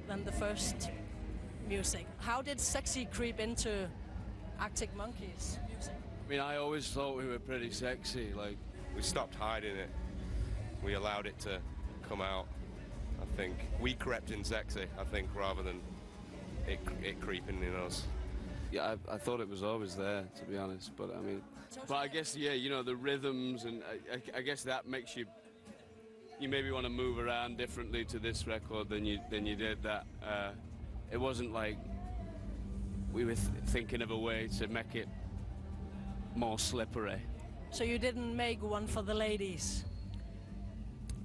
than the first music. How did Sexy creep into Arctic Monkeys music? I mean, I always thought we were pretty sexy. Like, we stopped hiding it. We allowed it to come out. I think we crept in sexy, I think, rather than it creeping in us. yeah, I thought it was always there, to be honest. But I mean, but I guess, yeah, you know, the rhythms, and I guess that makes you maybe want to move around differently to this record than you did that. It wasn't like we were thinking of a way to make it more slippery. So you didn't make one for the ladies?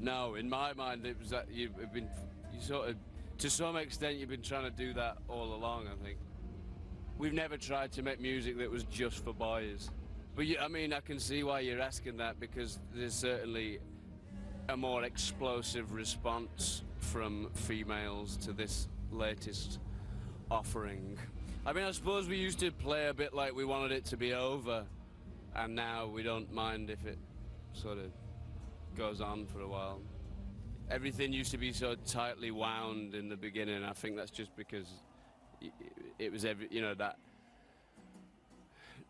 No, in my mind it was that you sort of, to some extent, you've been trying to do that all along, I think. We've never tried to make music that was just for boys. But I mean, I can see why you're asking that, because there's certainly a more explosive response from females to this latest offering. I mean, I suppose we used to play a bit like we wanted it to be over, and now we don't mind if it sort of goes on for a while. Everything used to be so tightly wound in the beginning. I think that's just because it was that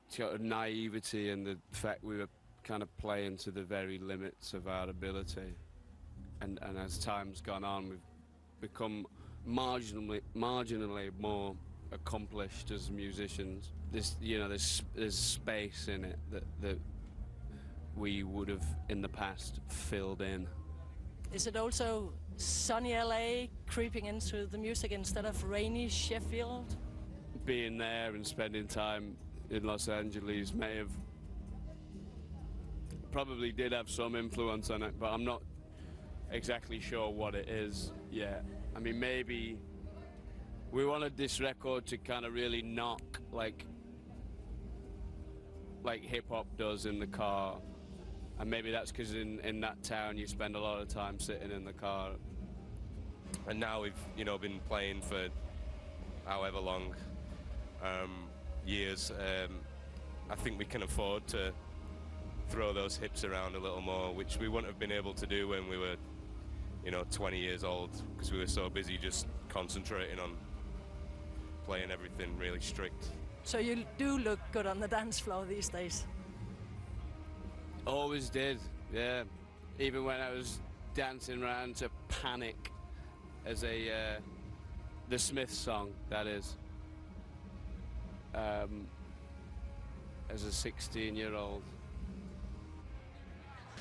sort of naivety and the fact we were kind of playing to the very limits of our ability. And as time's gone on, we've become marginally more accomplished as musicians. There's space in it that we would have in the past filled in. Is it also sunny LA creeping into the music instead of rainy Sheffield? Being there and spending time in Los Angeles may have probably did have some influence on it, but I'm not exactly sure what it is yet. I mean, maybe we wanted this record to kind of really knock like hip-hop does in the car, and maybe that's because in that town you spend a lot of time sitting in the car. And now we've been playing for however long years. I think we can afford to throw those hips around a little more, which we wouldn't have been able to do when we were 20 years old, because we were so busy just concentrating on playing everything really strict. So you do look good on the dance floor these days? Always did, yeah. Even when I was dancing around to Panic as the Smiths song, that is, as a 16-year-old.